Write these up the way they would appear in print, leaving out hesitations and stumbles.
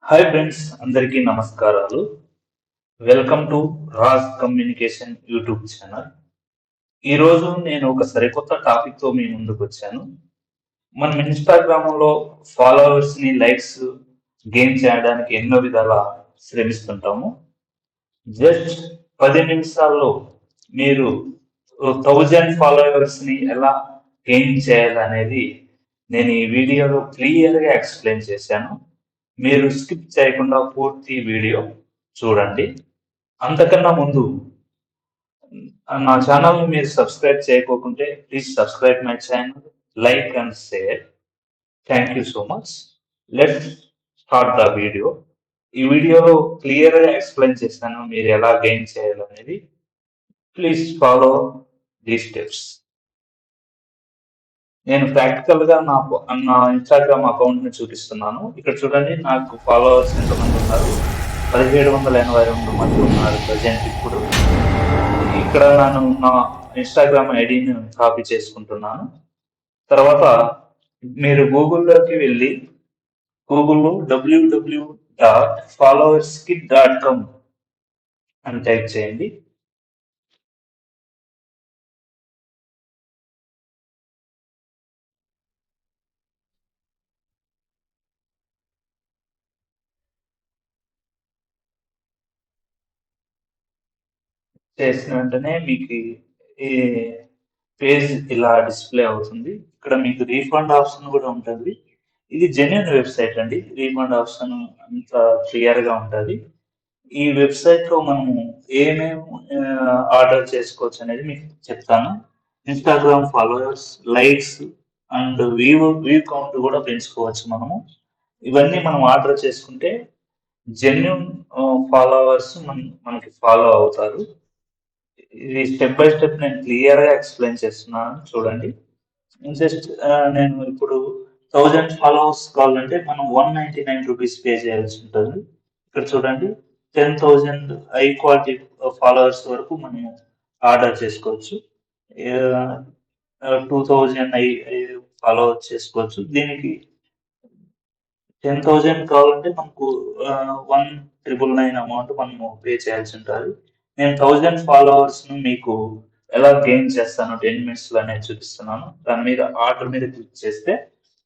Hi friends, అందరికీ నమస్కారాలు. Welcome to Raj communication YouTube channel. ఈరోజు నేను ఒక సరికొత్త టాపిక్తో మీ ముందుకు వచ్చాను. మనం ఇన్స్టాగ్రామ్లో ఫాలోవర్స్ని లైక్స్ గెయిన్ చేయడానికి ఎన్నో విధాల శ్రమిస్తుంటాము. జస్ట్ 10 నిమిషాల్లో మీరు 1000 ఫాలోవర్స్ని ఎలా గెయిన్ చేయాలనేది నేను ఈ వీడియోలో క్లియర్గా ఎక్స్ప్లెయిన్ చేశాను. మీరు స్కిప్ చేయకుండా పూర్తి వీడియో చూడండి. అంతకన్నా ముందు నా ఛానల్ మీరు సబ్స్క్రైబ్ చేయకోకుంటే please subscribe my channel, like and share. Thank you so much. Let's start the video. ఈ వీడియోలో క్లియర్గా ఎక్స్ప్లెయిన్ చేశాను మీరు ఎలా గెయిన్ చేయాలనేది. Please follow the steps. నేను ప్రాక్టికల్గా నా ఇన్స్టాగ్రామ్ అకౌంట్ని చూపిస్తున్నాను. ఇక్కడ చూడండి, నాకు ఫాలోవర్స్ ఎంతమంది ఉన్నారు. 1782 మంది ఉన్నారు ప్రజెంట్ ఇప్పుడు. ఇక్కడ నేను నా ఇన్స్టాగ్రామ్ ఐడిని కాపీ చేసుకుంటున్నాను. తర్వాత మీరు గూగుల్లోకి వెళ్ళి గూగుల్లో www.followerskit.com అని టైప్ చేయండి. చేసిన వెంటనే మీకు ఈ పేజ్ ఇలా డిస్ప్లే అవుతుంది. ఇక్కడ మీకు రీఫండ్ ఆప్షన్ కూడా ఉంటుంది. ఇది జెన్యున్ వెబ్సైట్ అండి. రీఫండ్ ఆప్షన్ అంత క్లియర్గా ఉంటుంది. ఈ వెబ్సైట్లో మనము ఏమేమి ఆర్డర్ చేసుకోవచ్చు అనేది మీకు చెప్తాను. Instagram followers, likes and view count కూడా పెంచుకోవచ్చు మనము. ఇవన్నీ మనం ఆర్డర్ చేసుకుంటే జెన్యున్ ఫాలోవర్స్ మనకి ఫాలో అవుతారు. ఇది స్టెప్ బై స్టెప్ నేను క్లియర్గా ఎక్స్ప్లెయిన్ చేస్తున్నాను, చూడండి. జస్ట్ నేను ఇప్పుడు 1000 ఫాలోవర్స్ కావాలంటే మనం 199 రూపీస్ పే చేయాల్సి ఉంటుంది. ఇక్కడ చూడండి, 10,000 హై క్వాలిటీ ఫాలోవర్స్ వరకు మనం ఆర్డర్ చేసుకోవచ్చు. 2000 ఫాలోవర్స్ చేసుకోవచ్చు. దీనికి 10,000 కావాలంటే మనకు 1999 అమౌంట్ మనము పే చేయాల్సి ఉంటుంది. నేను 1000 ఫాలోవర్స్ను మీకు ఎలా గెయిన్ చేస్తాను 10 మినిట్స్లో అనేది చూపిస్తున్నాను. దాని మీద ఆర్డర్ మీద క్లిక్ చేస్తే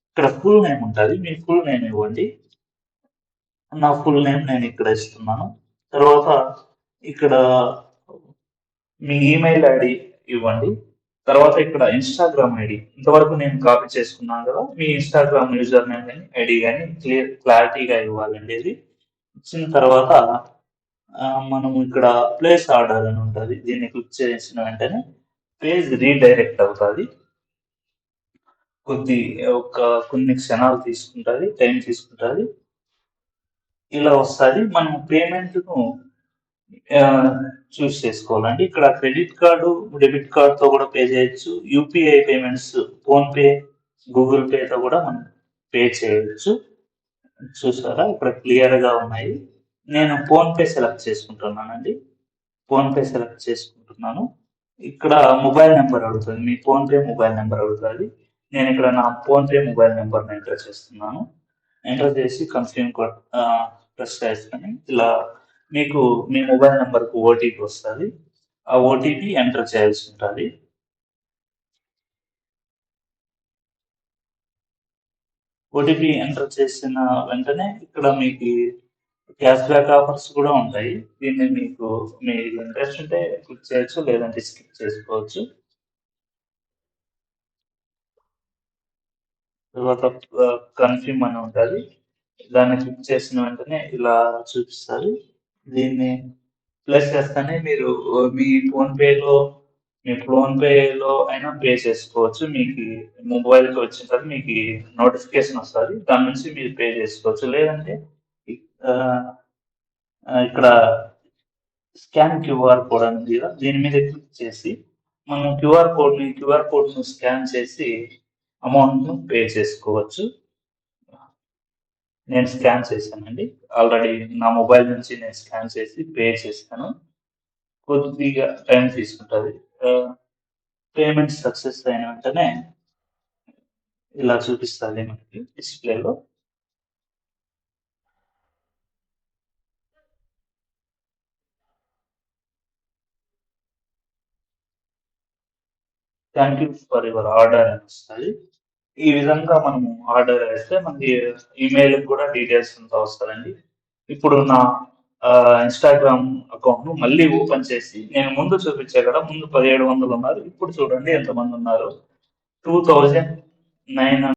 ఇక్కడ ఫుల్ నేమ్ ఉంటుంది. మీ ఫుల్ నేమ్ ఇవ్వండి. నా ఫుల్ నేమ్ నేను ఇక్కడ ఇస్తున్నాను. తర్వాత ఇక్కడ మీ ఈమెయిల్ ఐడి ఇవ్వండి. తర్వాత ఇక్కడ ఇన్స్టాగ్రామ్ ఐడి ఇంతవరకు నేను కాపీ చేసుకున్నాను కదా, మీ ఇన్స్టాగ్రామ్ యూజర్ నేమ్ కానీ ఐడి కానీ క్లారిటీగా ఇవ్వాలండి. ఇది ఇచ్చిన తర్వాత మనము ఇక్కడ ప్లేస్ ఆర్డర్ అని ఉంటుంది. దీన్ని క్లిక్ చేసిన వెంటనే పేజ్ రీడైరెక్ట్ అవుతుంది. కొన్ని క్షణాలు తీసుకుంటుంది, టైం తీసుకుంటుంది. ఇలా వస్తుంది. మనం పేమెంట్ను చూస్ చేసుకోవాలండి. ఇక్కడ క్రెడిట్ కార్డు, డెబిట్ కార్డుతో కూడా పే చేయొచ్చు. యూపీఐ పేమెంట్స్, ఫోన్పే, గూగుల్ పేతో కూడా మనం పే చేయవచ్చు. చూసారా, ఇక్కడ క్లియర్గా ఉన్నాయి. నేను ఫోన్పే సెలెక్ట్ చేసుకుంటున్నానండి. ఫోన్పే సెలెక్ట్ చేసుకుంటున్నాను. ఇక్కడ మొబైల్ నెంబర్ అడుగుతుంది, మీ ఫోన్పే మొబైల్ నెంబర్ అడుగుతుంది. నేను ఇక్కడ నా ఫోన్పే మొబైల్ నెంబర్ని ఎంటర్ చేస్తున్నాను. ఎంటర్ చేసి కన్ఫర్మ్ ప్రెస్ చేస్తాను. ఇలా మీకు మీ మొబైల్ నెంబర్కు ఓటీపీ వస్తుంది. ఆ ఓటీపీ ఎంటర్ చేయాల్సి ఉంటుంది. ఓటీపీ ఎంటర్ చేసిన వెంటనే ఇక్కడ మీకు క్యాష్ బ్యాక్ ఆఫర్స్ కూడా ఉంటాయి. దీన్ని మీకు ఇంట్రెస్ట్ ఉంటే క్లిక్ చేయొచ్చు, లేదంటే స్కిప్ చేసుకోవచ్చు. తర్వాత కన్ఫర్మ్ అని ఉంటుంది. దాన్ని క్లిక్ చేసిన వెంటనే ఇలా చూపిస్తారు. దీన్ని ప్లస్ చేస్తేనే మీరు మీ ఫోన్పేలో అయినా పే చేసుకోవచ్చు. మీకు మొబైల్కి వచ్చిన తర్వాత మీకు నోటిఫికేషన్ వస్తుంది, దాని నుంచి మీరు పే చేసుకోవచ్చు. లేదంటే ఇక్కడ స్కాన్ క్యూఆర్ కోడ్ అనేది కదా, దీని మీద క్లిక్ చేసి మనం క్యూఆర్ కోడ్ను స్కాన్ చేసి అమౌంట్ను పే చేసుకోవచ్చు. నేను స్కాన్ చేశానండి ఆల్రెడీ. నా మొబైల్ నుంచి నేను స్కాన్ చేసి పే చేస్తాను. కొద్దిగా టైం తీసుకుంటుంది. పేమెంట్ సక్సెస్ అయిన వెంటనే ఇలా చూపిస్తుంది మనకి డిస్ప్లేలో. Thank you for your order అని వస్తుంది. ఈ విధంగా మనము ఆర్డర్ వేస్తే మనకి ఈమెయిల్ కూడా డీటెయిల్స్ అంతా వస్తుందండి. ఇప్పుడు నా ఇన్స్టాగ్రామ్ అకౌంట్ను మళ్ళీ ఓపెన్ చేసి నేను ముందు చూపించే కదా, ముందు 1700 ఉన్నారు, ఇప్పుడు చూడండి ఎంతమంది ఉన్నారు. 2900